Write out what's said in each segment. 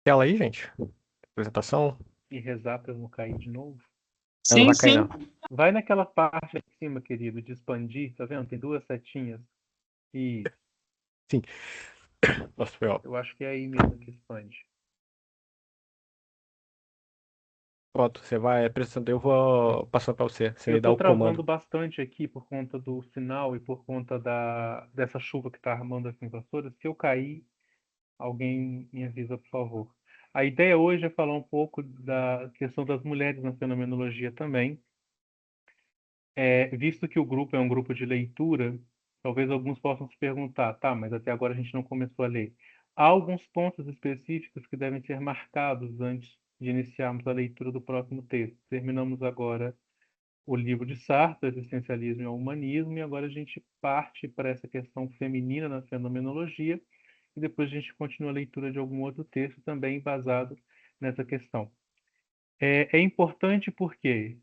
Tela aí, gente. Apresentação. E rezar para eu não cair de novo. Não, não Sim, vai cair, sim. não. Vai naquela parte aqui em cima, querido, de expandir, tá vendo? Tem duas setinhas. E Sim. Nossa, foi ó. eu acho que é aí mesmo que expande. Pronto, você vai apresentando. Eu vou passando pra você. Você Eu me dá estou o comando. travando bastante aqui por conta do sinal e por conta dessa chuva que está armando aqui em Vassouras. Se eu cair, alguém me avisa, por favor. A ideia hoje é falar um pouco da questão das mulheres na fenomenologia também. Visto que o grupo é um grupo de leitura, talvez alguns possam se perguntar, tá, mas até agora a gente não começou a ler. Há alguns pontos específicos que devem ser marcados antes de iniciarmos a leitura do próximo texto. Terminamos agora o livro de Sartre, Existencialismo e o Humanismo, e agora a gente parte para essa questão feminina na fenomenologia, e depois a gente continua a leitura de algum outro texto também embasado nessa questão. É importante porque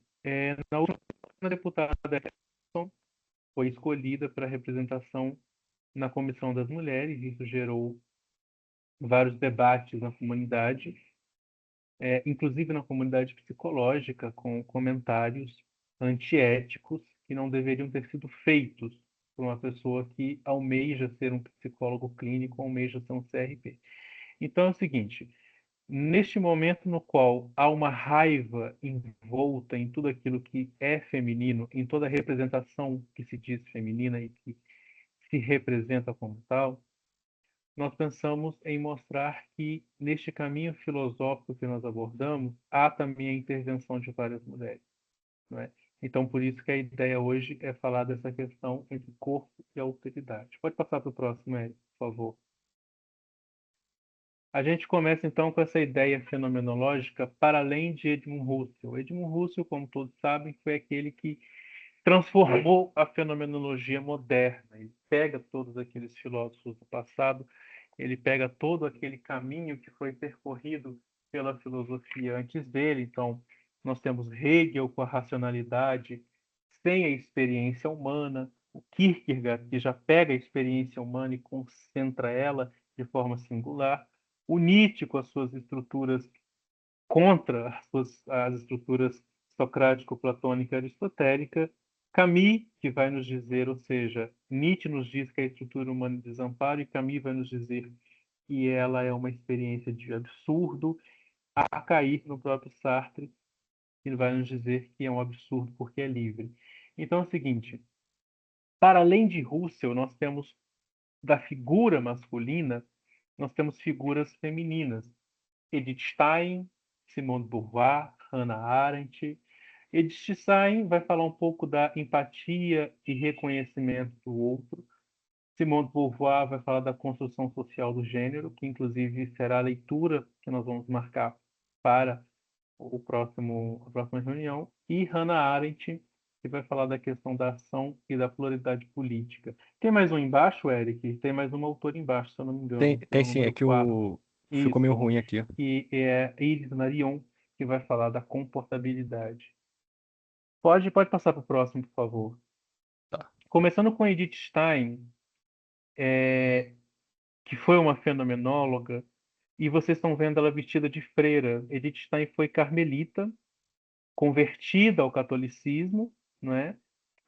na última deputada foi escolhida para representação na Comissão das Mulheres. Isso gerou vários debates na comunidade, inclusive na comunidade psicológica, com comentários antiéticos que não deveriam ter sido feitos por uma pessoa que almeja ser um psicólogo clínico, almeja ser um CRP. Então é o seguinte, neste momento no qual há uma raiva envolta em tudo aquilo que é feminino, em toda a representação que se diz feminina e que se representa como tal, nós pensamos em mostrar que, neste caminho filosófico que nós abordamos, há também a intervenção de várias mulheres, não é? Então, por isso que a ideia hoje é falar dessa questão entre corpo e alteridade. Pode passar para o próximo, Érico, por favor. A gente começa então com essa ideia fenomenológica para além de Edmund Husserl. Edmund Husserl, como todos sabem, foi aquele que transformou a fenomenologia moderna. Ele pega todos aqueles filósofos do passado, ele pega todo aquele caminho que foi percorrido pela filosofia antes dele. Então, nós temos Hegel com a racionalidade sem a experiência humana, o Kierkegaard, que já pega a experiência humana e concentra ela de forma singular, o Nietzsche com as suas estruturas contra as estruturas socrático-platônica e aristotélica, Camus, que vai nos dizer, ou seja, Nietzsche nos diz que a estrutura humana é desamparo, e Camus vai nos dizer que ela é uma experiência de absurdo, a cair no próprio Sartre, que vai nos dizer que é um absurdo porque é livre. Então é o seguinte, para além de Russell, nós temos da figura masculina, nós temos figuras femininas. Edith Stein, Simone de Beauvoir, Hannah Arendt. Edith Stein vai falar um pouco da empatia e reconhecimento do outro. Simone de Beauvoir vai falar da construção social do gênero, que inclusive será a leitura que nós vamos marcar para a próxima reunião. E Hannah Arendt, que vai falar da questão da ação e da pluralidade política. Tem mais um embaixo, Eric? Tem mais um autor embaixo, se eu não me Tem, engano, que é tem o sim, é número que 4. o. Ficou meio Isso, ruim aqui. que é Iris Marion, que vai falar da comportabilidade. Pode passar para o próximo, por favor. Tá. Começando com Edith Stein, que foi uma fenomenóloga, e vocês estão vendo ela vestida de freira. Edith Stein foi carmelita, convertida ao catolicismo, não é?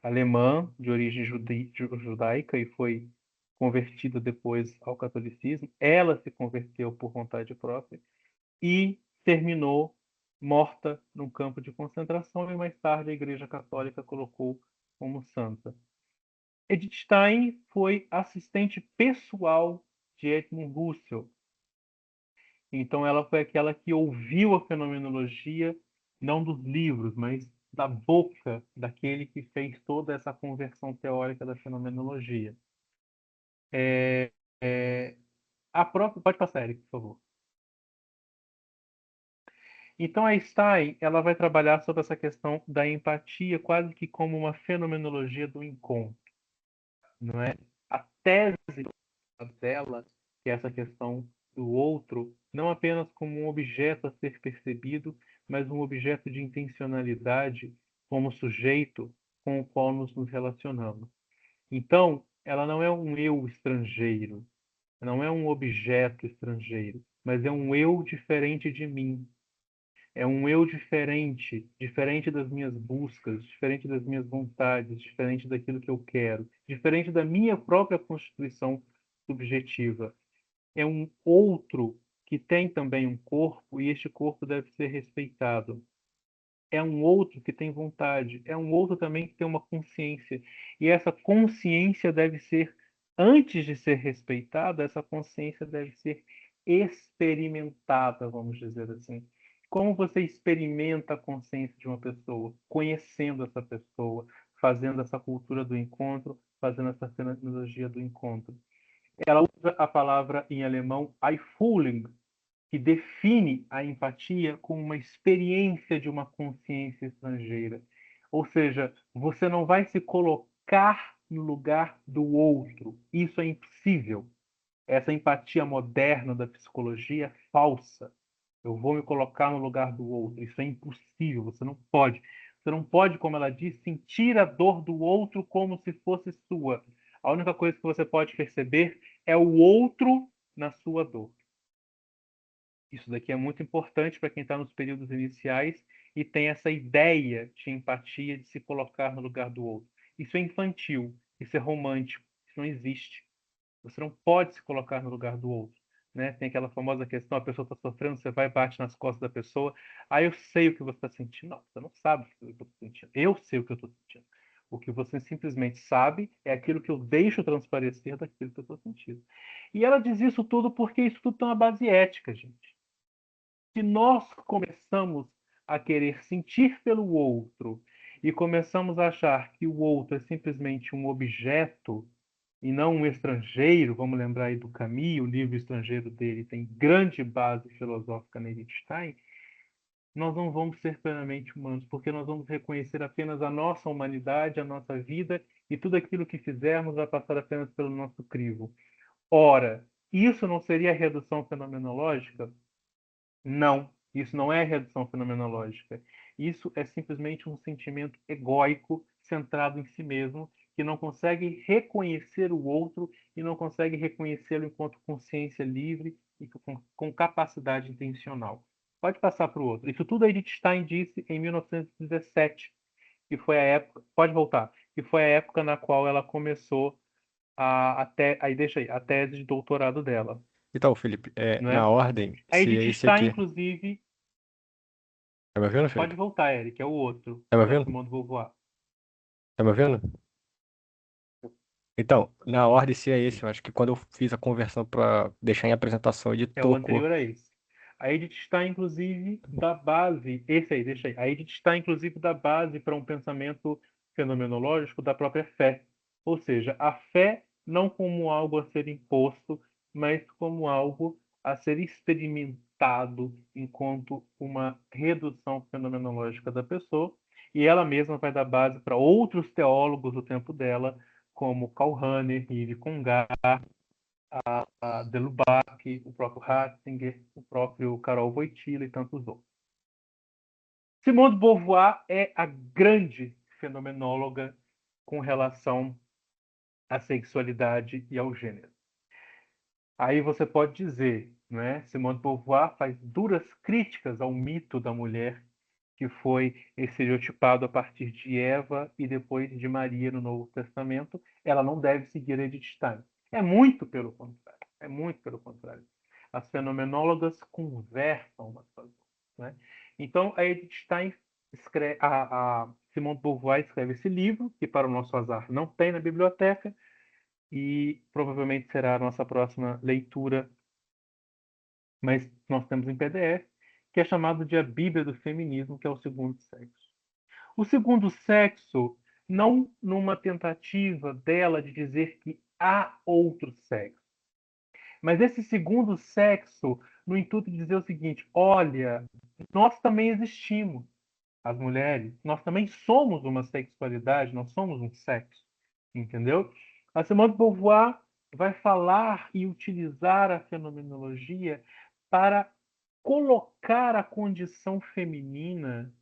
Alemã, de origem judaica, e foi convertida depois ao catolicismo. Ela se converteu por vontade própria e terminou morta num campo de concentração, e mais tarde a Igreja Católica colocou como santa. Edith Stein foi assistente pessoal de Edmund Husserl. Então ela foi aquela que ouviu a fenomenologia não dos livros, mas da boca daquele que fez toda essa conversão teórica da fenomenologia. É, é, a própria, pode passar, Eric, por favor. Então a Stein, ela vai trabalhar sobre essa questão da empatia quase que como uma fenomenologia do encontro, não é? A tese dela, que é essa questão do outro, não apenas como um objeto a ser percebido, mas um objeto de intencionalidade como sujeito com o qual nos relacionamos. Então, ela não é um eu estrangeiro, não é um objeto estrangeiro, mas é um eu diferente de mim. É um eu diferente, diferente das minhas buscas, diferente das minhas vontades, diferente daquilo que eu quero, diferente da minha própria constituição subjetiva. É um outro que tem também um corpo e este corpo deve ser respeitado. É um outro que tem vontade, é um outro também que tem uma consciência. E essa consciência deve ser, antes de ser respeitada, essa consciência deve ser experimentada, vamos dizer assim. Como você experimenta a consciência de uma pessoa? Conhecendo essa pessoa, fazendo essa cultura do encontro, fazendo essa fenomenologia do encontro. Ela usa a palavra em alemão Einfühlung, que define a empatia como uma experiência de uma consciência estrangeira. Ou seja, você não vai se colocar no lugar do outro. Isso é impossível. Essa empatia moderna da psicologia é falsa. Eu vou me colocar no lugar do outro. Isso é impossível. Você não pode. Você não pode, como ela diz, sentir a dor do outro como se fosse sua. A única coisa que você pode perceber é o outro na sua dor. Isso daqui é muito importante para quem está nos períodos iniciais e tem essa ideia de empatia, de se colocar no lugar do outro. Isso é infantil, isso é romântico, isso não existe. Você não pode se colocar no lugar do outro. Né? Tem aquela famosa questão, a pessoa está sofrendo, você vai e bate nas costas da pessoa. Ah, eu sei o que você está sentindo. Não, você não sabe o que eu estou sentindo. Eu sei o que eu estou sentindo. O que você simplesmente sabe é aquilo que eu deixo transparecer daquilo que eu estou sentindo. E ela diz isso tudo porque isso tudo tem uma base ética, gente. Se nós começamos a querer sentir pelo outro e começamos a achar que o outro é simplesmente um objeto e não um estrangeiro, vamos lembrar aí do Camus, o livro estrangeiro dele tem grande base filosófica na Wittgenstein, nós não vamos ser plenamente humanos, porque nós vamos reconhecer apenas a nossa humanidade, a nossa vida, e tudo aquilo que fizermos vai passar apenas pelo nosso crivo. Ora, isso não seria redução fenomenológica? Não, isso não é redução fenomenológica. Isso é simplesmente um sentimento egóico, centrado em si mesmo, que não consegue reconhecer o outro e não consegue reconhecê-lo enquanto consciência livre e com capacidade intencional. Pode passar para o outro. Isso tudo Edith Stein disse em 1917, que foi a época, pode voltar, que foi a época na qual ela começou aí deixa aí, a tese de doutorado dela, Então, Felipe, não na é? ordem, A se é Edith esse Stein, aqui. inclusive, Tá me ouvindo, pode Felipe? voltar, Eric, é o outro, Tá me da ouvindo? Simone de Beauvoir. Tá me ouvindo? Então, na ordem, se é esse, eu acho que quando eu fiz a conversão para deixar em apresentação, ele É o tocou. anterior a esse. A Edith está, inclusive, da base, esse aí, deixa aí. A Edith está, inclusive, da base para um pensamento fenomenológico da própria fé. Ou seja, a fé não como algo a ser imposto, mas como algo a ser experimentado enquanto uma redução fenomenológica da pessoa. E ela mesma vai dar base para outros teólogos do tempo dela, como Karl Rahner, Yves Congar, a Delubac, o próprio Ratzinger, o próprio Karol Wojtyla e tantos outros. Simone de Beauvoir é a grande fenomenóloga com relação à sexualidade e ao gênero. Aí você pode dizer, né? Simone de Beauvoir faz duras críticas ao mito da mulher que foi estereotipado a partir de Eva e depois de Maria no Novo Testamento. Ela não deve seguir Edith Stein. É muito pelo contrário. É muito pelo contrário. As fenomenólogas conversam umas com as outras, né? Então, a Edith Stein escreve, a Simone de Beauvoir escreve esse livro, que para o nosso azar não tem na biblioteca, e provavelmente será a nossa próxima leitura, mas nós temos em PDF, que é chamado de A Bíblia do Feminismo, que é o segundo sexo. O segundo sexo, não numa tentativa dela de dizer que há outro sexo, mas esse segundo sexo no intuito de dizer o seguinte: olha, nós também existimos, as mulheres, nós também somos uma sexualidade, nós somos um sexo, entendeu? A Simone de Beauvoir vai falar e utilizar a fenomenologia para colocar a condição feminina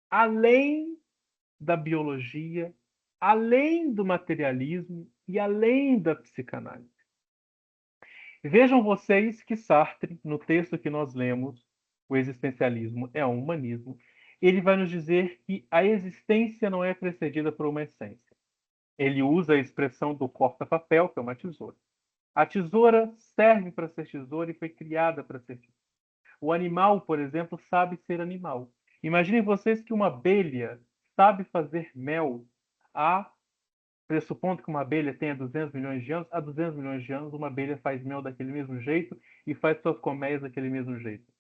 além da biologia, além do materialismo e além da psicanálise. Vejam vocês que Sartre, no texto que nós lemos, o existencialismo é um humanismo, ele vai nos dizer que a existência não é precedida por uma essência. Ele usa a expressão do corta-papel, que é uma tesoura. A tesoura serve para ser tesoura e foi criada para ser tesoura. O animal, por exemplo, sabe ser animal. Imaginem vocês que uma abelha sabe fazer mel há, pressupondo que uma abelha tenha 200 milhões de anos, há 200 milhões de anos uma abelha faz mel daquele mesmo jeito e faz suas colmeias daquele mesmo jeito.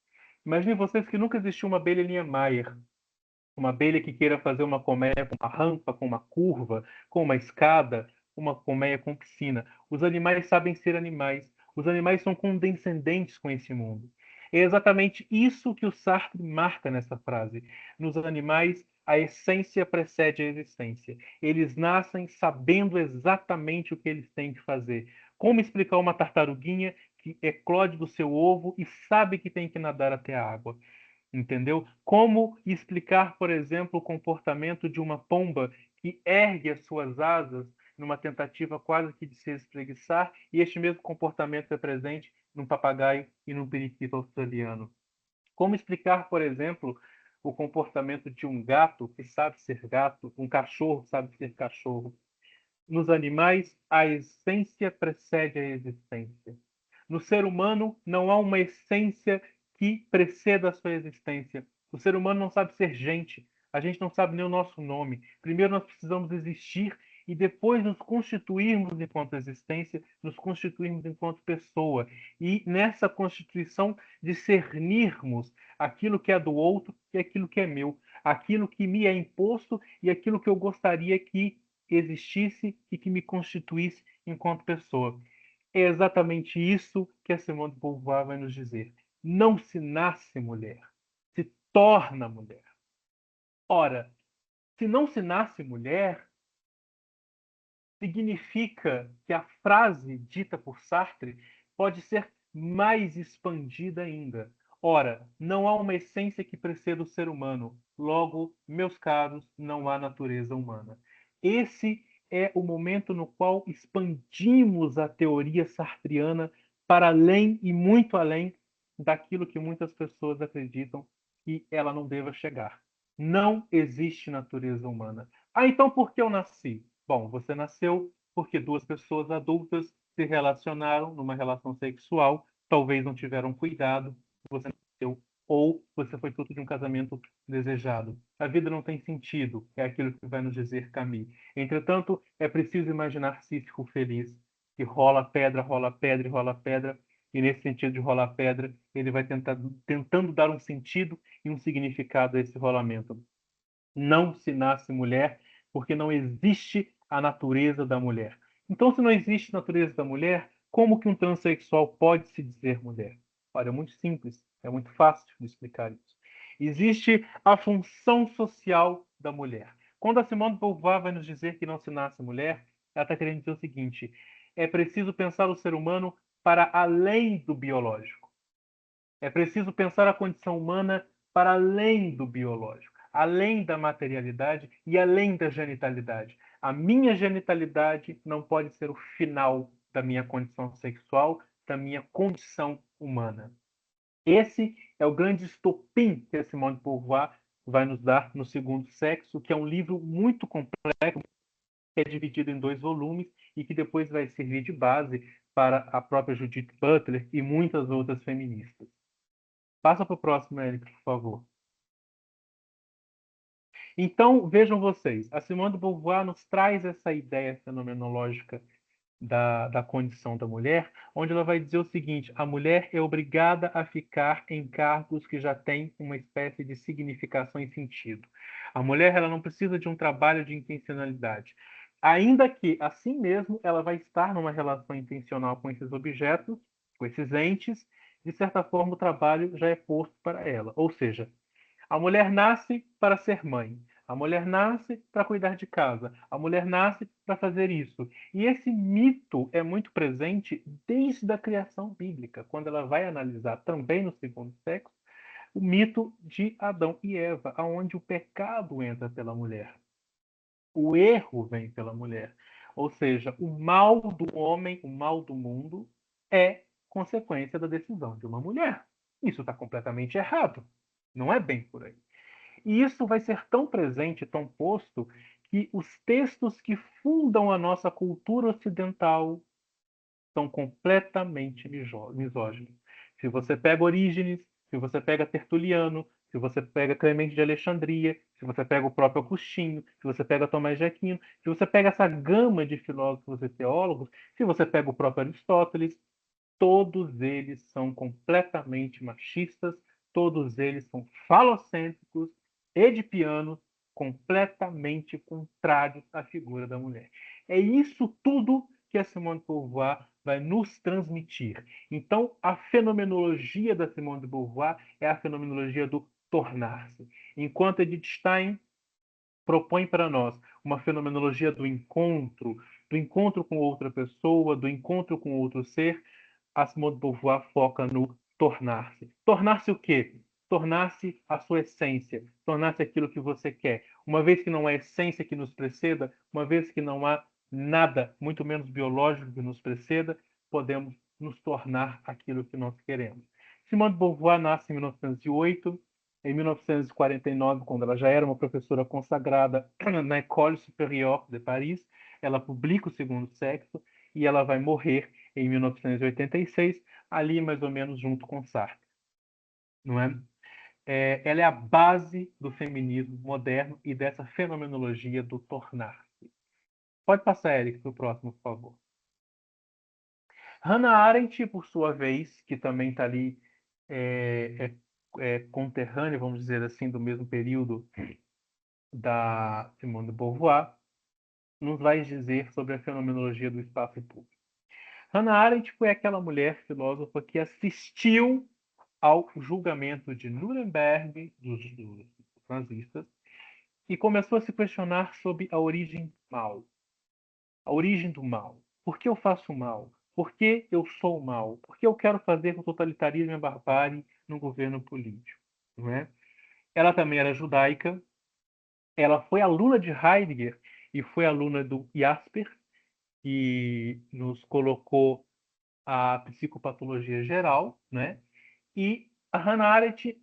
Imaginem vocês que nunca existiu uma abelha Niemeyer, uma abelha que queira fazer uma colmeia com uma rampa, com uma curva, com uma escada, uma colmeia com piscina. Os animais sabem ser animais. Os animais são condescendentes com esse mundo. É exatamente isso que o Sartre marca nessa frase. Nos animais, a essência precede a existência. Eles nascem sabendo exatamente o que eles têm que fazer. Como explicar uma tartaruguinha que eclode do seu ovo e sabe que tem que nadar até a água? Entendeu? Como explicar, por exemplo, o comportamento de uma pomba que ergue as suas asas numa tentativa quase que de se espreguiçar, e este mesmo comportamento é presente num papagaio e num periquito australiano? Como explicar, por exemplo, o comportamento de um gato que sabe ser gato, um cachorro que sabe ser cachorro? Nos animais, a essência precede a existência. No ser humano, não há uma essência que preceda a sua existência. O ser humano não sabe ser gente. A gente não sabe nem o nosso nome. Primeiro nós precisamos existir e depois nos constituirmos enquanto existência, nos constituirmos enquanto pessoa. E nessa constituição discernirmos aquilo que é do outro e aquilo que é meu, aquilo que me é imposto e aquilo que eu gostaria que existisse e que me constituísse enquanto pessoa. É exatamente isso que a Simone de Beauvoir vai nos dizer. Não se nasce mulher, se torna mulher. Ora, se não se nasce mulher, significa que a frase dita por Sartre pode ser mais expandida ainda. Ora, não há uma essência que preceda o ser humano. Logo, meus caros, não há natureza humana. Esse é o momento no qual expandimos a teoria sartriana para além e muito além daquilo que muitas pessoas acreditam que ela não deva chegar. Não existe natureza humana. Ah, então por que eu nasci? Bom, você nasceu porque duas pessoas adultas se relacionaram numa relação sexual, talvez não tiveram cuidado, você nasceu, ou você foi fruto de um casamento desejado. A vida não tem sentido, é aquilo que vai nos dizer Camus. Entretanto, é preciso imaginar Sísifo feliz, que rola pedra, rola pedra e rola pedra, e nesse sentido de rolar pedra, ele vai tentando dar um sentido e um significado a esse rolamento. Não se nasce mulher porque não existe a natureza da mulher. Então, se não existe a natureza da mulher, como que um transexual pode se dizer mulher? Olha, é muito simples, é muito fácil de explicar isso. Existe a função social da mulher. Quando a Simone de Beauvoir vai nos dizer que não se nasce mulher, ela está querendo dizer o seguinte: é preciso pensar o ser humano para além do biológico. É preciso pensar a condição humana para além do biológico, além da materialidade e além da genitalidade. A minha genitalidade não pode ser o final da minha condição sexual, da minha condição humana. Esse é o grande estopim que a Simone de Beauvoir vai nos dar no Segundo Sexo, que é um livro muito complexo, que é dividido em dois volumes e que depois vai servir de base para a própria Judith Butler e muitas outras feministas. Passa para o próximo, Érico, por favor. Então, vejam vocês, a Simone de Beauvoir nos traz essa ideia fenomenológica da condição da mulher, onde ela vai dizer o seguinte: a mulher é obrigada a ficar em cargos que já têm uma espécie de significação e sentido. A mulher ela não precisa de um trabalho de intencionalidade. Ainda que, assim mesmo, ela vai estar numa relação intencional com esses objetos, com esses entes, de certa forma o trabalho já é posto para ela. Ou seja, a mulher nasce para ser mãe. A mulher nasce para cuidar de casa. A mulher nasce para fazer isso. E esse mito é muito presente desde a criação bíblica, quando ela vai analisar também no Segundo Sexo o mito de Adão e Eva, aonde o pecado entra pela mulher. O erro vem pela mulher. Ou seja, o mal do homem, o mal do mundo é consequência da decisão de uma mulher. Isso está completamente errado. Não é bem por aí. E isso vai ser tão presente, tão posto, que os textos que fundam a nossa cultura ocidental são completamente misóginos. Se você pega Orígenes, se você pega Tertuliano, se você pega Clemente de Alexandria, se você pega o próprio Agostinho, se você pega Tomás de Aquino, se você pega essa gama de filósofos e teólogos, se você pega o próprio Aristóteles, todos eles são completamente machistas, todos eles são falocêntricos, edipianos, completamente contrários à figura da mulher. É isso tudo que a Simone de Beauvoir vai nos transmitir. Então, a fenomenologia da Simone de Beauvoir é a fenomenologia do tornar-se. Enquanto Edith Stein propõe para nós uma fenomenologia do encontro com outra pessoa, do encontro com outro ser, a Simone de Beauvoir foca no tornar-se. Tornar-se o quê? Tornar-se a sua essência, tornar-se aquilo que você quer. Uma vez que não há essência que nos preceda, uma vez que não há nada, muito menos biológico, que nos preceda, podemos nos tornar aquilo que nós queremos. Simone de Beauvoir nasce em 1908. Em 1949, quando ela já era uma professora consagrada na École Supérieure de Paris, ela publica O Segundo Sexo e ela vai morrer em 1986, ali mais ou menos junto com Sartre, não é? Ela é a base do feminismo moderno e dessa fenomenologia do tornar. Pode passar, Eric, para o próximo, por favor. Hannah Arendt, por sua vez, que também está ali conterrânea, vamos dizer assim, do mesmo período da Simone de Beauvoir, nos vai dizer sobre a fenomenologia do espaço público. Hannah Arendt foi aquela mulher filósofa que assistiu ao julgamento de Nuremberg dos nazistas e começou a se questionar sobre a origem do mal. A origem do mal. Por que eu faço mal? Por que eu sou mal? Por que eu quero fazer com o totalitarismo e a barbárie no governo político? Não é? Ela também era judaica. Ela foi aluna de Heidegger e foi aluna do Jasper, que nos colocou a psicopatologia geral, né? E a Hannah Arendt,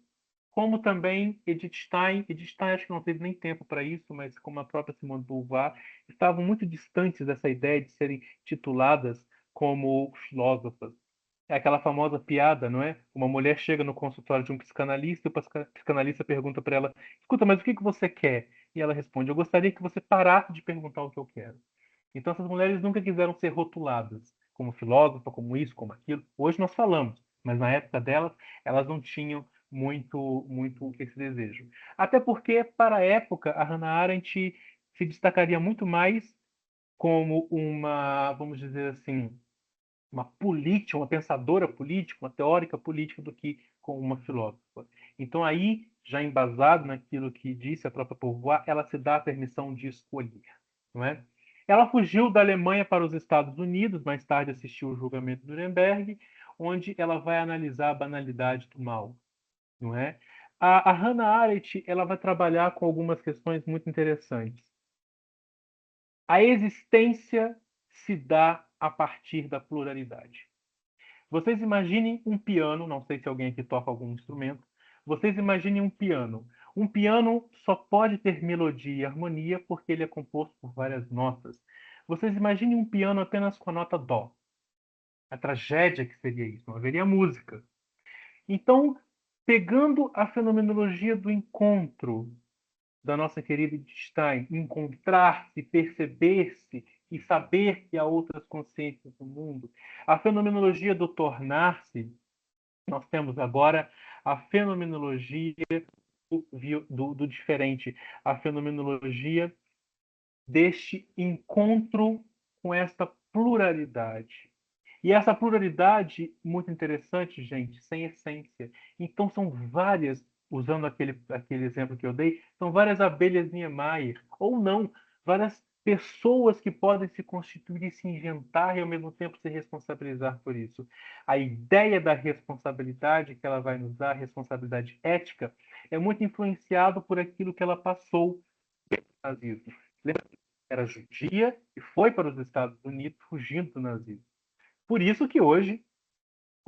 como também Edith Stein acho que não teve nem tempo para isso, mas como a própria Simone de Beauvoir, estavam muito distantes dessa ideia de serem tituladas como filósofas. É aquela famosa piada, não é? Uma mulher chega no consultório de um psicanalista e o psicanalista pergunta para ela: escuta, mas o que você quer? E ela responde: eu gostaria que você parasse de perguntar o que eu quero. Então, essas mulheres nunca quiseram ser rotuladas como filósofa, como isso, como aquilo. Hoje nós falamos, mas na época delas, elas não tinham muito esse desejo. Até porque, para a época, a Hannah Arendt se destacaria muito mais como uma, vamos dizer assim, uma política, uma pensadora política, uma teórica política do que com uma filósofa. Então aí, já embasado naquilo que disse a própria Beauvoir, ela se dá a permissão de escolher, não é? Ela fugiu da Alemanha para os Estados Unidos, mais tarde assistiu o julgamento de Nuremberg, onde ela vai analisar a banalidade do mal, não é? A Hannah Arendt, ela vai trabalhar com algumas questões muito interessantes. A existência se dá a partir da pluralidade. Vocês imaginem um piano, não sei se alguém aqui toca algum instrumento. Vocês imaginem um piano. Um piano só pode ter melodia e harmonia porque ele é composto por várias notas. Vocês imaginem um piano apenas com a nota dó. A tragédia que seria isso, não haveria música. Então, pegando a fenomenologia do encontro da nossa querida Edith Stein, encontrar-se, perceber-se e saber que há outras consciências no mundo, a fenomenologia do tornar-se, nós temos agora a fenomenologia do diferente, a fenomenologia deste encontro com esta pluralidade. E essa pluralidade, muito interessante, gente, sem essência. Então, são várias, usando aquele exemplo que eu dei, são várias abelhas Niemeyer, ou não, várias pessoas que podem se constituir e se inventar e, ao mesmo tempo, se responsabilizar por isso. A ideia da responsabilidade que ela vai nos dar, a responsabilidade ética, é muito influenciado por aquilo que ela passou no nazismo. Lembra que era judia e foi para os Estados Unidos fugindo do nazismo. Por isso que hoje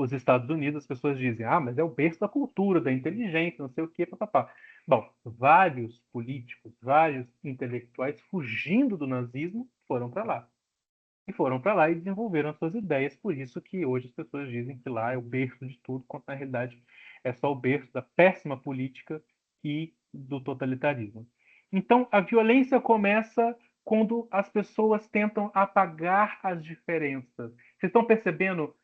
Os Estados Unidos, as pessoas dizem, mas é o berço da cultura, da inteligência, não sei o quê, papapá. Bom, vários políticos, vários intelectuais fugindo do nazismo foram para lá. E foram para lá e desenvolveram as suas ideias, por isso que hoje as pessoas dizem que lá é o berço de tudo, quando na realidade é só o berço da péssima política e do totalitarismo. Então, a violência começa quando as pessoas tentam apagar as diferenças. Vocês estão percebendo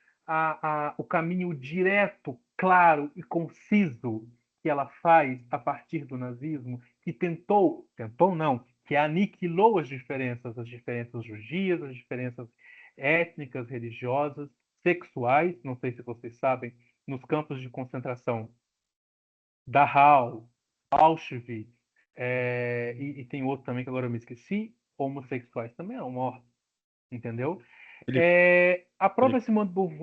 o caminho direto, claro e conciso que ela faz a partir do nazismo, que tentou não, que aniquilou as diferenças judias, as diferenças étnicas, religiosas, sexuais, não sei se vocês sabem, nos campos de concentração, Dachau, Auschwitz, e tem outro também que agora eu me esqueci, homossexuais também eram mortos, entendeu? Felipe, Felipe,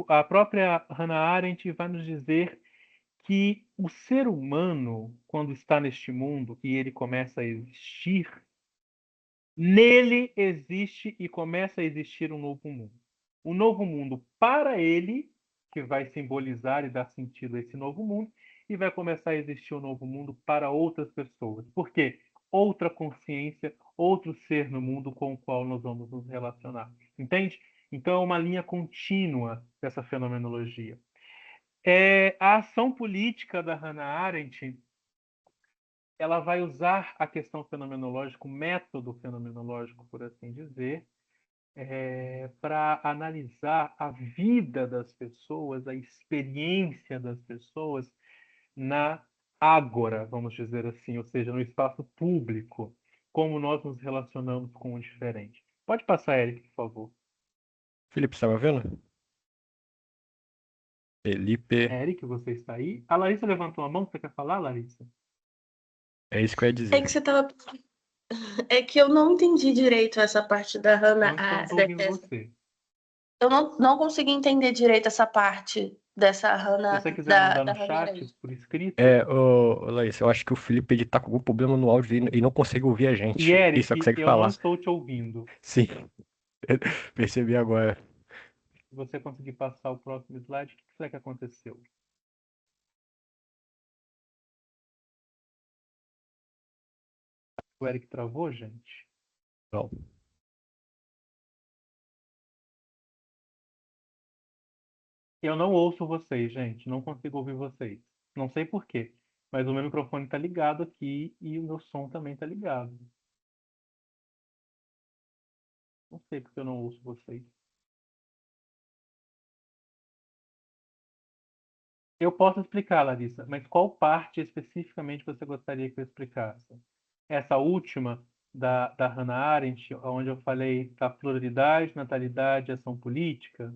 A própria Hannah Arendt vai nos dizer que o ser humano, quando está neste mundo e ele começa a existir, nele existe e começa a existir um novo mundo. Um novo mundo para ele, que vai simbolizar e dar sentido a esse novo mundo, e vai começar a existir um novo mundo para outras pessoas. Por quê? Outra consciência, outro ser no mundo com o qual nós vamos nos relacionar. Entende? Então é uma linha contínua dessa fenomenologia. A ação política da Hannah Arendt, ela vai usar a questão fenomenológica, o método fenomenológico, por assim dizer, para analisar a vida das pessoas, a experiência das pessoas na ágora, vamos dizer assim, ou seja, no espaço público, como nós nos relacionamos com o diferente. Pode passar, Eric, por favor. Felipe, você tá me ouvindo? Felipe, Eric, você está aí? A Larissa levantou a mão, você quer falar, Larissa? é isso que eu ia É dizer. que você tava. É que eu não entendi direito essa parte da Hannah. Não estamos ouvindo você. Eu não consegui entender direito essa parte dessa Se Hannah você quiser da, mandar da no Hannah chat, Arendt. por escrito. Laís, eu acho que o Felipe ele tá com algum problema no áudio e não consegue ouvir a E gente. E só Eric, consegue eu não falar. estou te ouvindo. Sim, percebi agora. Se você conseguir passar o próximo slide, o que será que aconteceu? O Eric travou, gente? Não. Eu não ouço vocês, gente. Não consigo ouvir vocês. Não sei por quê. Mas o meu microfone está ligado aqui e o meu som também está ligado. Não sei porque eu não ouço vocês. Eu posso explicar, Larissa, mas qual parte especificamente você gostaria que eu explicasse? Essa última da Hannah Arendt, onde eu falei da pluralidade, natalidade e ação política?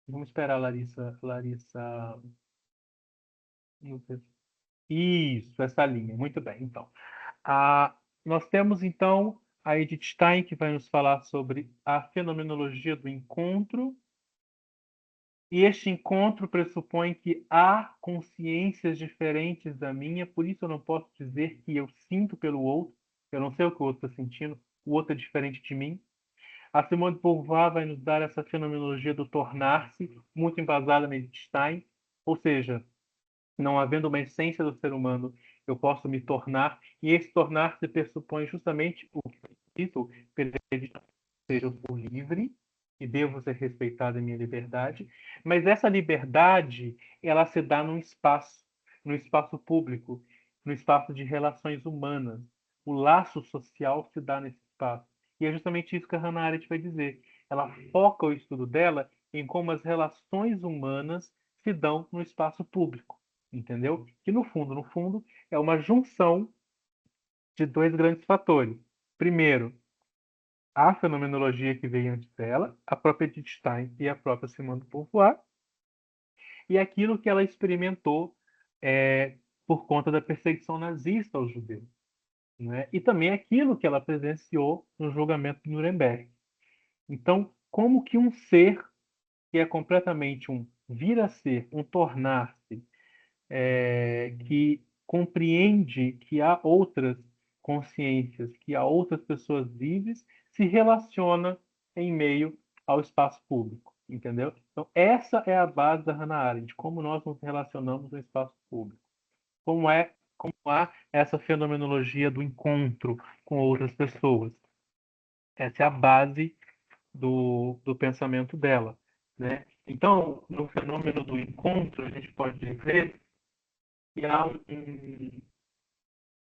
Vamos esperar a Larissa. Isso, essa linha. Muito bem, então. Nós temos, então, a Edith Stein, que vai nos falar sobre a fenomenologia do encontro. E este encontro pressupõe que há consciências diferentes da minha, por isso eu não posso dizer que eu sinto pelo outro. Eu não sei o que o outro está sentindo, o outro é diferente de mim. A Simone de Beauvoir vai nos dar essa fenomenologia do tornar-se, muito embasada na Edith Stein, ou seja, não havendo uma essência do ser humano, eu posso me tornar, e esse tornar-se pressupõe justamente o que eu seja, eu sou livre e devo ser respeitada a minha liberdade, mas essa liberdade, ela se dá no espaço público, no espaço de relações humanas. O laço social se dá nesse espaço. E é justamente isso que a Hannah Arendt vai dizer. Ela foca o estudo dela em como as relações humanas se dão no espaço público, entendeu? Que no fundo, é uma junção de dois grandes fatores. Primeiro, a fenomenologia que veio antes dela, a própria Edith Stein e a própria Simone de Beauvoir, e aquilo que ela experimentou por conta da perseguição nazista aos judeus, né? E também aquilo que ela presenciou no julgamento de Nuremberg. Então, como que um ser que é completamente um vir a ser, um tornar-se, que compreende que há outras consciências, que há outras pessoas vivas, se relaciona em meio ao espaço público, entendeu? Então, essa é a base da Hannah Arendt, como nós nos relacionamos no espaço público. Como há essa fenomenologia do encontro com outras pessoas. Essa é a base do pensamento dela, né? Então, no fenômeno do encontro, a gente pode dizer que há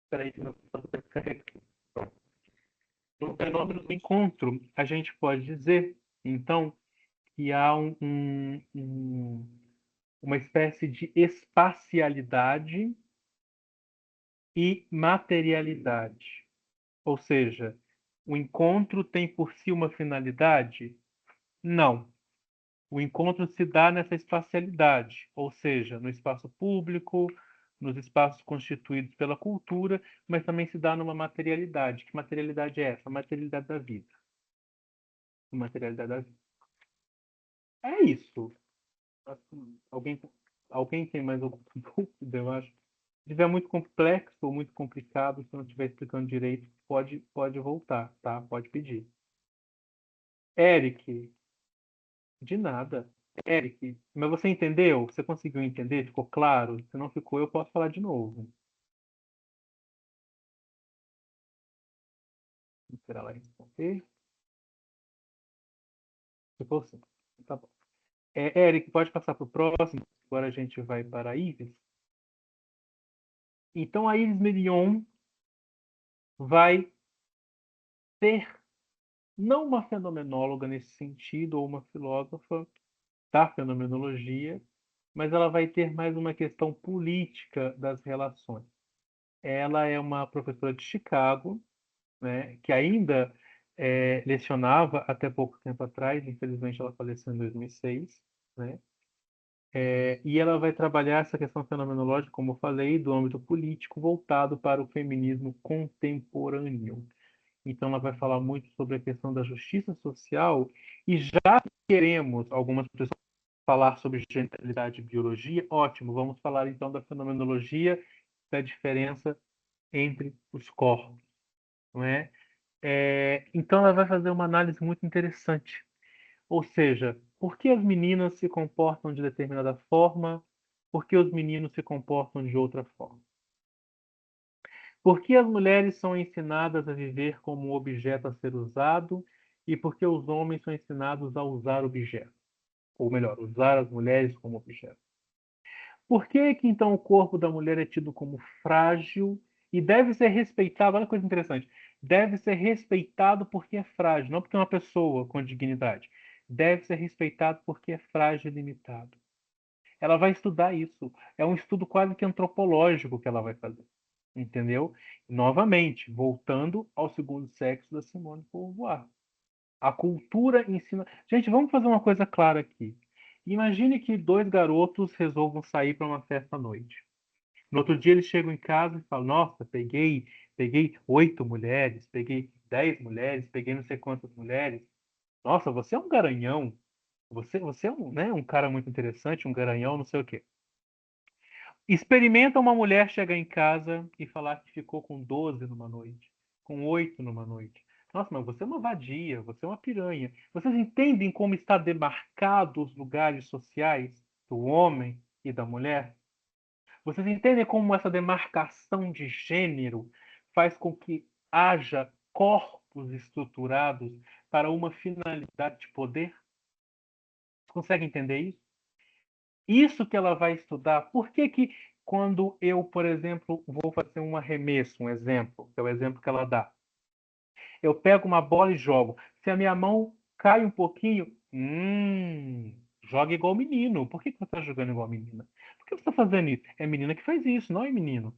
peraí, que meu computador está carregando. No fenômeno do encontro, a gente pode dizer, então, que há uma espécie de espacialidade e materialidade. Ou seja, o encontro tem por si uma finalidade? Não. O encontro se dá nessa espacialidade, ou seja, no espaço público, nos espaços constituídos pela cultura, mas também se dá numa materialidade. Que materialidade é essa? A materialidade da vida. A materialidade da vida. É isso. Alguém, alguém tem mais alguma dúvida, eu acho? Se estiver muito complexo ou muito complicado, se eu não estiver explicando direito, pode voltar, tá? Pode pedir. Eric, de nada. Eric, mas você entendeu? Você conseguiu entender? Ficou claro? Se não ficou, eu posso falar de novo. Vou esperar ela responder. Ficou sim. Tá bom. Eric, pode passar para o próximo. Agora a gente vai para a Ives. Então, a Ives Merion vai ser não uma fenomenóloga nesse sentido, ou uma filósofa da fenomenologia, mas ela vai ter mais uma questão política das relações. Ela é uma professora de Chicago, né, que ainda lecionava até pouco tempo atrás, infelizmente ela faleceu em 2006, né? E ela vai trabalhar essa questão fenomenológica, como eu falei, do âmbito político, voltado para o feminismo contemporâneo. Então, ela vai falar muito sobre a questão da justiça social, e já que queremos algumas pessoas falar sobre genitalidade e biologia, ótimo, vamos falar então da fenomenologia, da diferença entre os corpos, não é? Então, ela vai fazer uma análise muito interessante. Ou seja, por que as meninas se comportam de determinada forma? Por que os meninos se comportam de outra forma? Por que as mulheres são ensinadas a viver como um objeto a ser usado e por que os homens são ensinados a usar objetos? Ou melhor, usar as mulheres como objetos. Por que que então o corpo da mulher é tido como frágil e deve ser respeitado? Olha que coisa interessante. Deve ser respeitado porque é frágil, não porque é uma pessoa com dignidade. Deve ser respeitado porque é frágil e limitado. Ela vai estudar isso. É um estudo quase que antropológico que ela vai fazer. Entendeu? Novamente, voltando ao segundo sexo da Simone de Beauvoir. A cultura ensina. Gente, vamos fazer uma coisa clara aqui. Imagine que dois garotos resolvam sair para uma festa à noite. No outro dia eles chegam em casa e falam: Nossa, peguei 8 mulheres, peguei 10 mulheres, peguei não sei quantas mulheres. Nossa, você é um garanhão. Você é um, né, um cara muito interessante, um garanhão, não sei o quê. Experimenta uma mulher chegar em casa e falar que ficou com 12 numa noite, com 8 numa noite. Nossa, mas você é uma vadia, você é uma piranha. Vocês entendem como está demarcado os lugares sociais do homem e da mulher? Vocês entendem como essa demarcação de gênero faz com que haja corpos estruturados para uma finalidade de poder? Vocês conseguem entender isso? Isso que ela vai estudar. Por que que quando eu, por exemplo, vou fazer um arremesso, um exemplo, que é o exemplo que ela dá, eu pego uma bola e jogo. Se a minha mão cai um pouquinho, joga igual menino. Por que que você está jogando igual menina? Por que você está fazendo isso? É menina que faz isso, não é menino.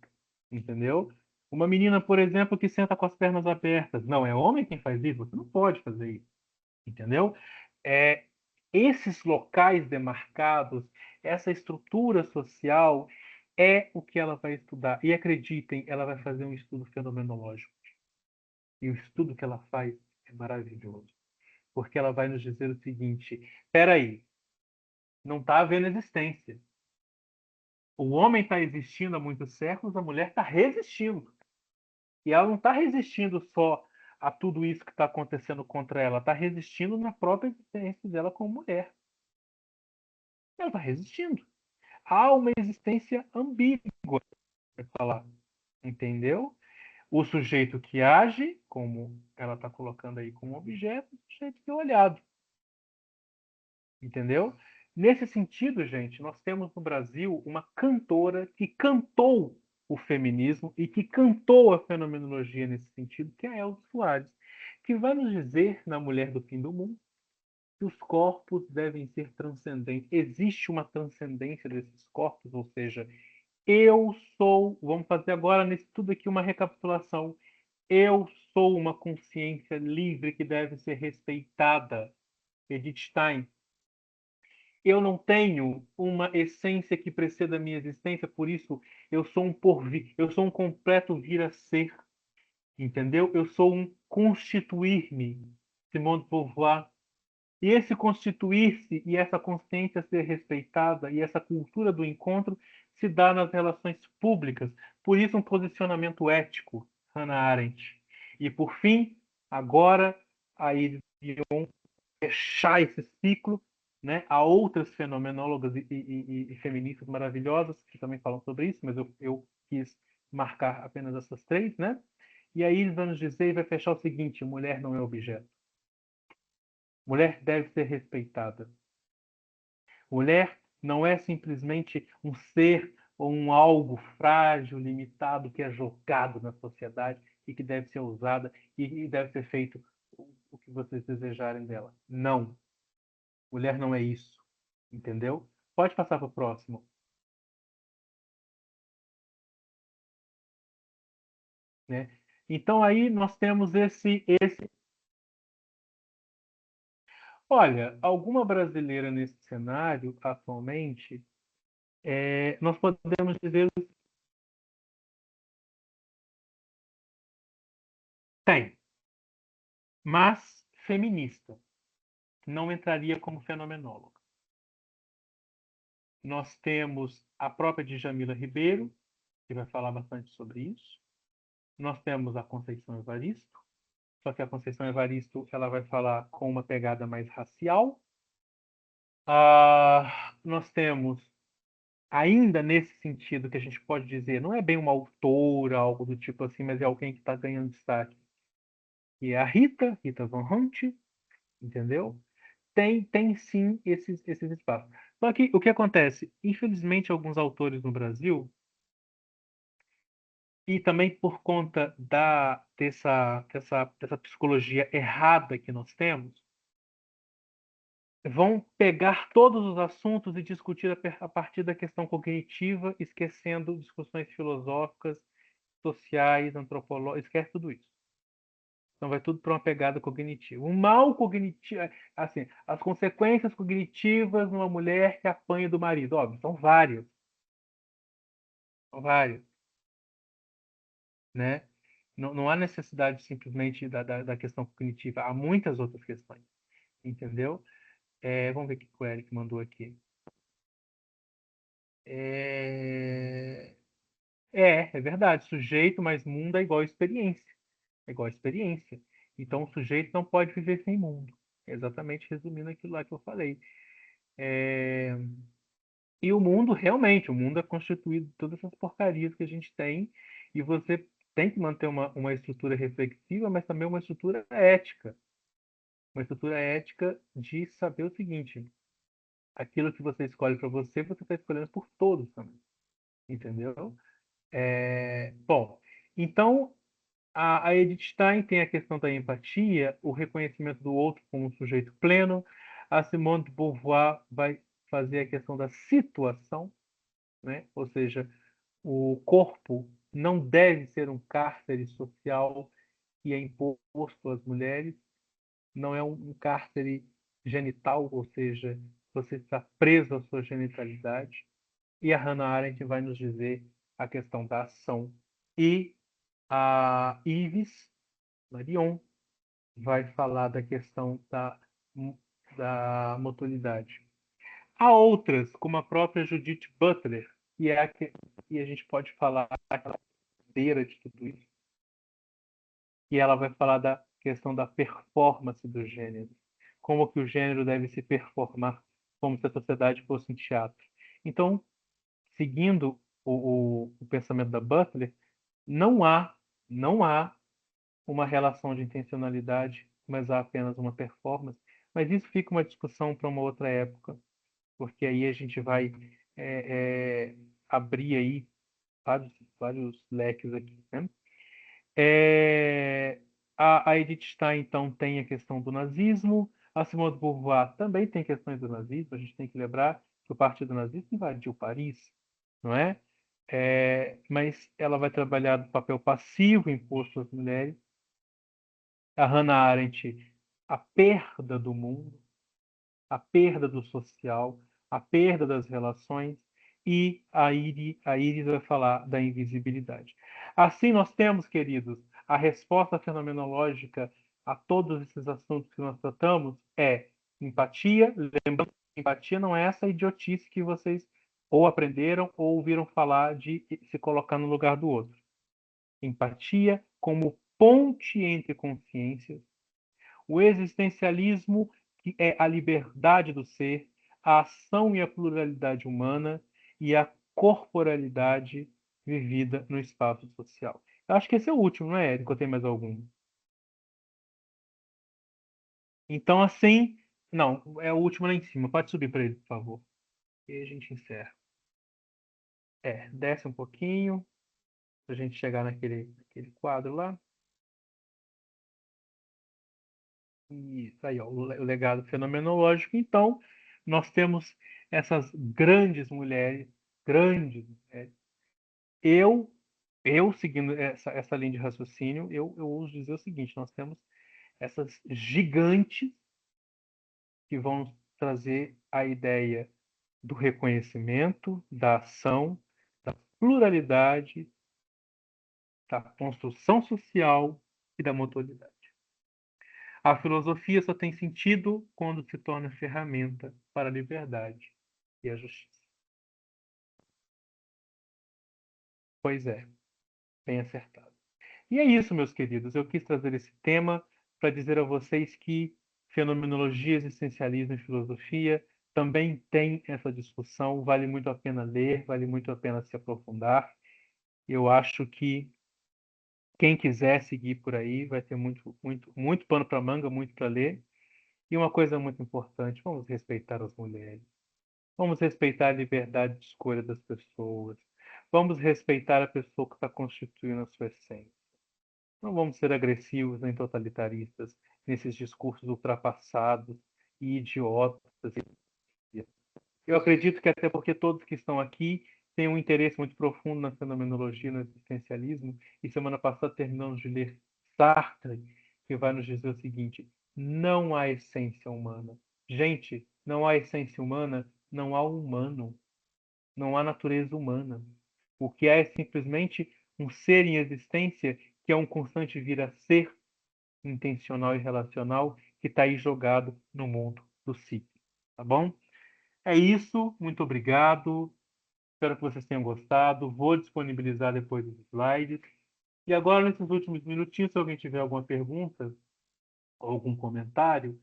Entendeu? Uma menina, por exemplo, que senta com as pernas abertas. Não, é homem quem faz isso. Você não pode fazer isso. Entendeu? É, esses locais demarcados, essa estrutura social é o que ela vai estudar. E acreditem, ela vai fazer um estudo fenomenológico. E o estudo que ela faz é maravilhoso. Porque ela vai nos dizer o seguinte: espera aí, não está havendo existência. O homem está existindo há muitos séculos, a mulher está resistindo. E ela não está resistindo só a tudo isso que está acontecendo contra ela, está resistindo na própria existência dela como mulher. Ela está resistindo. Há uma existência ambígua, para falar, entendeu? O sujeito que age, como ela está colocando aí como objeto, o sujeito que é olhado, entendeu? Nesse sentido, gente, nós temos no Brasil uma cantora que cantou o feminismo e que cantou a fenomenologia nesse sentido, que é a Elza Soares, que vai nos dizer, na Mulher do Fim do Mundo, que os corpos devem ser transcendentes. Existe uma transcendência desses corpos, ou seja, eu sou, vamos fazer agora nesse tudo aqui uma recapitulação. Eu sou uma consciência livre que deve ser respeitada. Edith Stein. Eu não tenho uma essência que preceda a minha existência, por isso eu sou um porvir, eu sou um completo vir a ser, entendeu? Eu sou um constituir-me, Simone de Beauvoir. E esse constituir-se e essa consciência ser respeitada e essa cultura do encontro se dá nas relações públicas. Por isso, um posicionamento ético, Hannah Arendt. E, por fim, agora, a Iris Dion fechar esse ciclo, né? Há outras fenomenólogas e feministas maravilhosas que também falam sobre isso, mas eu quis marcar apenas essas três, né? E aí eles vão nos dizer e vai fechar o seguinte: mulher não é objeto. Mulher deve ser respeitada. Mulher não é simplesmente um ser ou um algo frágil, limitado, que é jogado na sociedade e que deve ser usada e deve ser feito o que vocês desejarem dela. Não. Mulher não é isso. Entendeu? Pode passar para o próximo. Né? Então aí nós temos esse. Olha, alguma brasileira nesse cenário atualmente, nós podemos dizer tem, mas feminista. Não entraria como fenomenóloga. Nós temos a própria Djamila Ribeiro, que vai falar bastante sobre isso. Nós temos a Conceição Evaristo, só que a Conceição Evaristo ela vai falar com uma pegada mais racial. Nós temos, ainda nesse sentido que a gente pode dizer, não é bem uma autora, algo do tipo assim, mas é alguém que está ganhando destaque, que é a Rita Von Hunt, entendeu? Tem sim esses espaços. Só que o que acontece? Infelizmente, alguns autores no Brasil, e também por conta dessa psicologia errada que nós temos, vão pegar todos os assuntos e discutir a partir da questão cognitiva, esquecendo discussões filosóficas, sociais, antropológicas, esquece tudo isso. Então vai tudo para uma pegada cognitiva. O mal cognitivo, assim, as consequências cognitivas numa mulher que apanha do marido, óbvio, são várias. São várias, né? Não há necessidade simplesmente da questão cognitiva, há muitas outras questões, entendeu? Vamos ver o que o Eric mandou aqui. É verdade, sujeito mais mundo é igual experiência. É igual experiência. Então o sujeito não pode viver sem mundo. Exatamente resumindo aquilo lá que eu falei. E o mundo, realmente, o mundo é constituído de todas essas porcarias que a gente tem, e você tem que manter uma estrutura reflexiva, mas também uma estrutura ética. Uma estrutura ética de saber o seguinte: aquilo que você escolhe para você, você está escolhendo por todos também. Entendeu? Bom, então a Edith Stein tem a questão da empatia, o reconhecimento do outro como um sujeito pleno. A Simone de Beauvoir vai fazer a questão da situação, né? Ou seja, o corpo não deve ser um cárcere social que é imposto às mulheres, não é um cárcere genital, ou seja, você está preso à sua genitalidade. E a Hannah Arendt vai nos dizer a questão da ação. E a Yves Marion vai falar da questão da motilidade. Há outras, como a própria Judith Butler, e, e a gente pode falar daquela beira de tudo isso, e ela vai falar da questão da performance do gênero, como que o gênero deve se performar, como se a sociedade fosse um teatro. Então, seguindo o pensamento da Butler, não há uma relação de intencionalidade, mas há apenas uma performance. Mas isso fica uma discussão para uma outra época, porque aí a gente vai abrir aí vários leques aqui, né? É, a Edith Stein, então, tem a questão do nazismo, a Simone de Beauvoir também tem questões do nazismo, a gente tem que lembrar que o Partido Nazista invadiu Paris, não é? Mas ela vai trabalhar do papel passivo imposto às mulheres. A Hannah Arendt, a perda do mundo, a perda do social, a perda das relações, e a Iris vai falar da invisibilidade. Assim, nós temos, queridos, a resposta fenomenológica a todos esses assuntos que nós tratamos é empatia. Lembrando que empatia não é essa idiotice que vocês ou aprenderam ou ouviram falar de se colocar no lugar do outro. Empatia como ponte entre consciências, o existencialismo, que é a liberdade do ser, a ação e a pluralidade humana e a corporalidade vivida no espaço social. Eu acho que esse é o último, não é, Érico? Ou tem mais algum? Então, assim, não, é o último lá em cima. Pode subir para ele, por favor. E a gente encerra. Desce um pouquinho, para a gente chegar naquele quadro lá. E aí, ó, o legado fenomenológico. Então, nós temos essas grandes mulheres. Eu, eu seguindo essa linha de raciocínio, eu uso dizer o seguinte: nós temos essas gigantes que vão trazer a ideia do reconhecimento, da ação, da pluralidade, da construção social e da motoridade. A filosofia só tem sentido quando se torna ferramenta para a liberdade e a justiça. Pois é, bem acertado. E é isso, meus queridos. Eu quis trazer esse tema para dizer a vocês que fenomenologia, existencialismo e filosofia também tem essa discussão. Vale muito a pena ler, vale muito a pena se aprofundar. Eu acho que quem quiser seguir por aí vai ter muito, muito, muito pano para manga, muito para ler. E uma coisa muito importante: vamos respeitar as mulheres. Vamos respeitar a liberdade de escolha das pessoas. Vamos respeitar a pessoa que está constituindo a sua essência. Não vamos ser agressivos nem totalitaristas nesses discursos ultrapassados e idiotas. Eu acredito que até porque todos que estão aqui têm um interesse muito profundo na fenomenologia, no existencialismo, e semana passada terminamos de ler Sartre, que vai nos dizer o seguinte: não há essência humana. Gente, não há essência humana, não há humano, não há natureza humana. O que há é simplesmente um ser em existência que é um constante vir a ser intencional e relacional que está aí jogado no mundo do psique. Tá bom? É isso, muito obrigado. Espero que vocês tenham gostado. Vou disponibilizar depois os slides. E agora, nesses últimos minutinhos, se alguém tiver alguma pergunta ou algum comentário,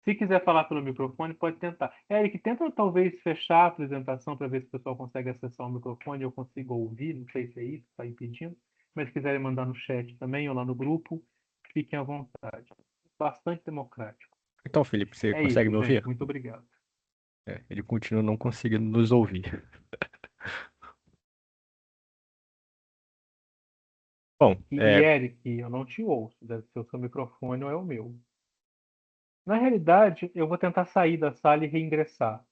se quiser falar pelo microfone, pode tentar. Eric, tenta talvez fechar a apresentação para ver se o pessoal consegue acessar o microfone e eu consigo ouvir. Não sei se é isso, está impedindo. Mas se quiserem mandar no chat também ou lá no grupo, fiquem à vontade. Bastante democrático. Então, Felipe, você É consegue isso, me gente. ouvir? Muito obrigado. Ele continua não conseguindo nos ouvir. Bom, E Eric, eu não te ouço. Deve ser o seu microfone ou é o meu. Na realidade, eu vou tentar sair da sala e reingressar.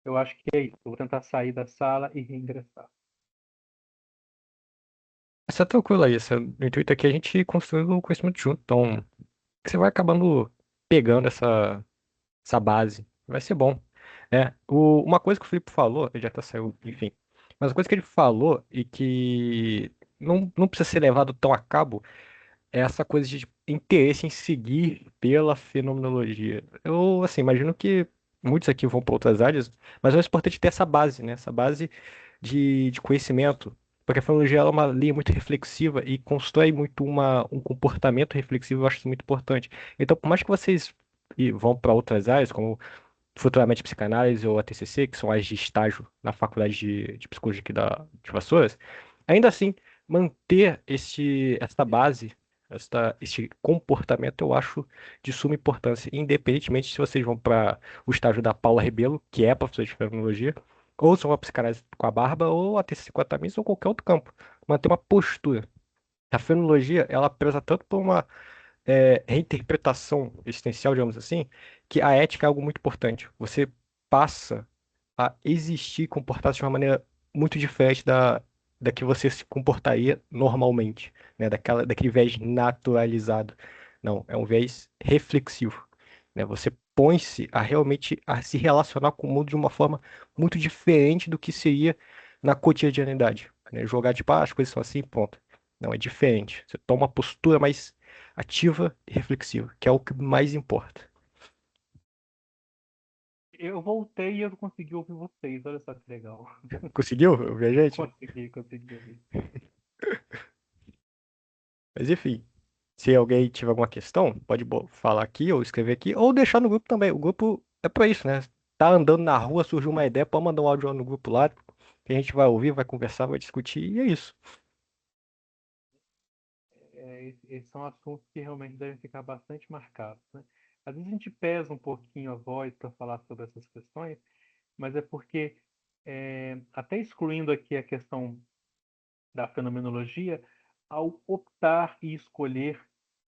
Eu acho que é isso. Eu vou tentar sair da sala e reingressar. essa tranquilo aí. O intuito aqui é a gente construir o conhecimento junto. Então, você vai acabando pegando essa base. Vai ser bom. Uma coisa que o Felipe falou, ele já até saiu, enfim. Mas uma coisa que ele falou e que não precisa ser levado tão a cabo é essa coisa de interesse em seguir pela fenomenologia. Eu, assim, imagino que muitos aqui vão para outras áreas, mas é importante ter essa base, né? Essa base de conhecimento. Porque a fenomenologia ela é uma linha muito reflexiva e constrói muito um comportamento reflexivo, eu acho isso muito importante. Então, por mais que vocês vão para outras áreas, como futuramente psicanálise ou a TCC, que são as de estágio na faculdade de psicologia aqui de Vassouras, ainda assim, manter essa base, este comportamento, eu acho de suma importância, independentemente se vocês vão para o estágio da Paula Rebelo, que é professora de fenomenologia, ou se vão para psicanálise com a Barba, ou a TCC com a Tamires, ou qualquer outro campo. Manter uma postura. A fenomenologia, ela preza tanto por uma reinterpretação existencial, digamos assim, que a ética é algo muito importante. Você passa a existir, comportar-se de uma maneira muito diferente da que você se comportaria normalmente, né? Daquele viés naturalizado. Não, é um viés reflexivo, né? Você põe-se a realmente a se relacionar com o mundo de uma forma muito diferente do que seria na cotidianidade, né? Jogar de as coisas são assim, ponto. Não, é diferente. Você toma uma postura mais ativa e reflexiva, que é o que mais importa. Eu voltei e eu consegui ouvir vocês. Olha só que legal. Conseguiu, viajante? Consegui ouvir. Mas enfim, se alguém tiver alguma questão, pode falar aqui ou escrever aqui, ou deixar no grupo também. O grupo é pra isso, né? Tá andando na rua, surgiu uma ideia, pode mandar um áudio lá no grupo lá, que a gente vai ouvir, vai conversar, vai discutir, e é isso. Esses são assuntos que realmente devem ficar bastante marcados, né? Às vezes a gente pesa um pouquinho a voz para falar sobre essas questões, mas é porque, até excluindo aqui a questão da fenomenologia, ao optar e escolher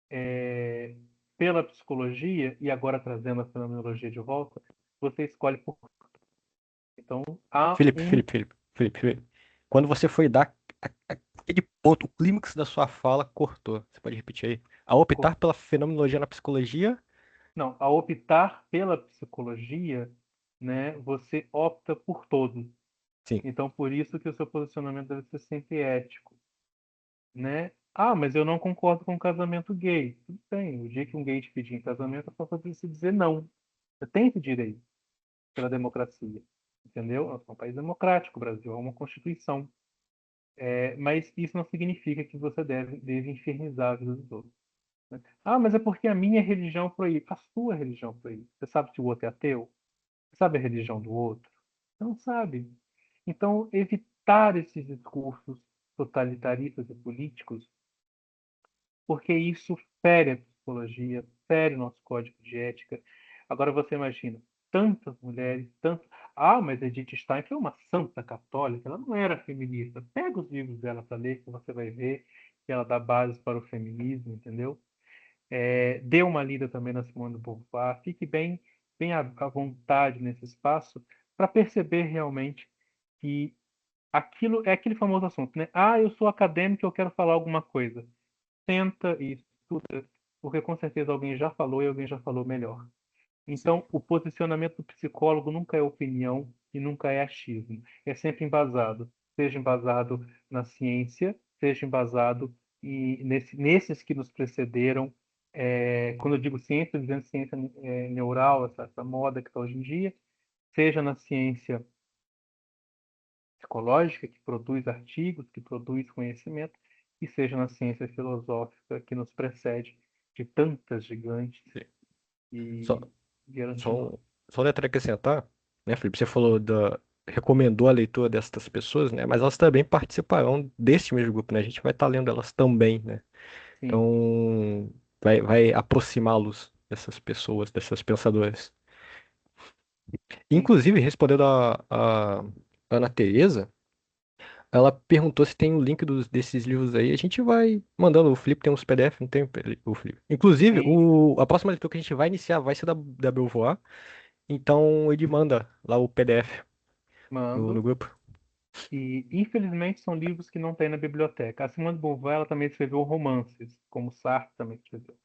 é, pela psicologia, e agora trazendo a fenomenologia de volta, você escolhe por. Então, há Felipe, um. Felipe, Felipe, Felipe, Felipe. Quando você foi dar aquele ponto, o clímax da sua fala cortou. Você pode repetir aí? Ao optar pela fenomenologia na psicologia, Não, ao optar pela psicologia, né, você opta por todos. sim. Então, por isso que o seu posicionamento deve ser sempre ético, né? Ah, mas eu não concordo com o casamento gay. Tudo bem, o dia que um gay te pedir em casamento, é só você dizer não. Você tem esse direito pela democracia, entendeu? É um país democrático, o Brasil é uma constituição. Mas isso não significa que você deve infernizar a vida dos outros, né? Ah, mas é porque a minha religião proíbe. A sua religião proíbe. Você sabe se o outro é ateu? Você sabe a religião do outro? Você não sabe. Então, evitar esses discursos totalitaristas e políticos, porque isso fere a psicologia, fere o nosso código de ética. Agora você imagina, tantas mulheres, tantas. Ah, mas Edith Stein foi uma santa católica, ela não era feminista. Pega os livros dela para ler, que você vai ver que ela dá bases para o feminismo, entendeu? Dê uma lida também na Simone de Beauvoir, fique bem à vontade nesse espaço para perceber realmente que aquilo é aquele famoso assunto, né? Ah, eu sou acadêmico e eu quero falar alguma coisa. Senta e estuda, porque com certeza alguém já falou e alguém já falou melhor. Sim. Então, o posicionamento do psicólogo nunca é opinião e nunca é achismo. É sempre embasado. Seja embasado na ciência, seja embasado nesses que nos precederam. Quando eu digo ciência, estou dizendo ciência neural, essa moda que está hoje em dia, seja na ciência psicológica, que produz artigos, que produz conhecimento, e seja na ciência filosófica, que nos precede de tantas gigantes Sim. Só, e vieram de só, nós. só um detalhe a acrescentar, né, Felipe? Você falou recomendou a leitura destas pessoas, né? Mas elas também participarão deste mesmo grupo, né? A gente vai estar lendo elas também, né? Sim, Então, vai aproximá-los dessas pessoas, dessas pensadoras. sim. Inclusive, respondendo a Ana Teresa, ela perguntou se tem o link desses livros aí. A gente vai mandando. O Felipe tem uns PDF, não tem o Felipe. Inclusive, Sim, a próxima leitura que a gente vai iniciar vai ser da Belvoir. Então, ele manda lá o PDF no mando. grupo. E, infelizmente, são livros que não tem na biblioteca. A Simone de Beauvoir, ela também escreveu romances, como Sartre também escreveu.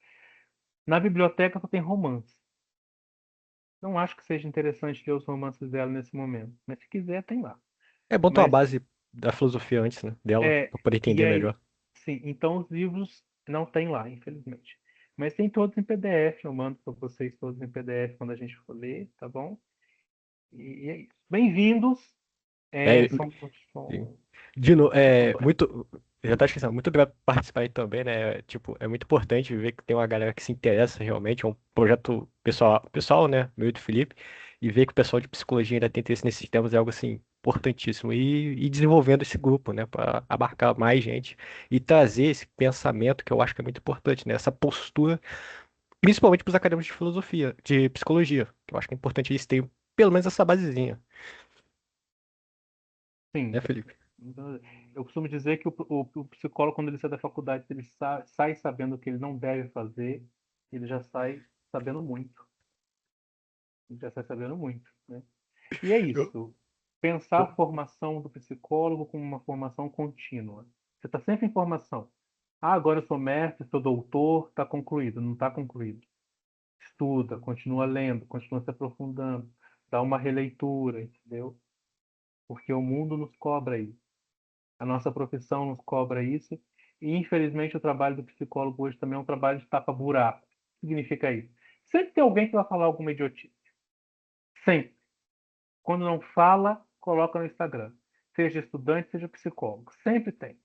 Na biblioteca só tem romance. Não acho que seja interessante ler os romances dela nesse momento. Mas se quiser, tem lá. É bom ter uma Mas, base da filosofia antes, né, dela, é... para poder E entender aí... melhor. Sim, então os livros não tem lá, infelizmente. Mas tem todos em PDF. Eu mando para vocês todos em PDF quando a gente for ler, tá bom? E é isso. Bem-vindos. É, É, são de novo, complexos. já tá esquecendo, muito obrigado por participar aí também, né? Tipo, é muito importante ver que tem uma galera que se interessa realmente, é um projeto pessoal, né? Meu e do Felipe, e ver que o pessoal de psicologia ainda tem interesse nesses temas é algo assim importantíssimo. E desenvolvendo esse grupo, né? Para abarcar mais gente e trazer esse pensamento que eu acho que é muito importante, né? Essa postura, principalmente para os acadêmicos de filosofia, de psicologia, que eu acho que é importante eles terem pelo menos essa basezinha, né, Sim. Felipe? Então, eu costumo dizer que o psicólogo, quando ele sai da faculdade, se ele sai sabendo o que ele não deve fazer, ele já sai sabendo muito. Ele já sai sabendo muito, né? E é Eu- isso. Pensar eu- a formação do psicólogo como uma formação contínua. Você está sempre em formação. Ah, agora eu sou mestre, sou doutor, está concluído. Não está concluído. Estuda, continua lendo, continua se aprofundando, dá uma releitura, entendeu? Porque o mundo nos cobra isso. A nossa profissão nos cobra isso. E, infelizmente, o trabalho do psicólogo hoje também é um trabalho de tapa-buraco. O que significa isso? Sempre tem alguém que vai falar alguma idiotice. Sempre. Quando não fala, coloca no Instagram. Seja estudante, seja psicólogo. Sempre tem.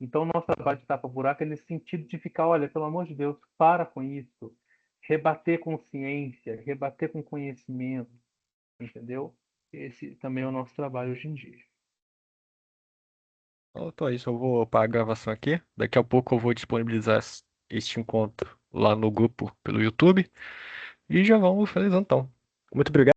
Então, o nosso trabalho de tapa-buraco é nesse sentido de ficar, olha, pelo amor de Deus, para com isso. Rebater com ciência, rebater com conhecimento, entendeu? Esse também é o nosso trabalho hoje em dia. Então é isso, eu vou para a gravação aqui. Daqui a pouco eu vou disponibilizar este encontro lá no grupo pelo YouTube. E já vamos finalizando então. Muito obrigado.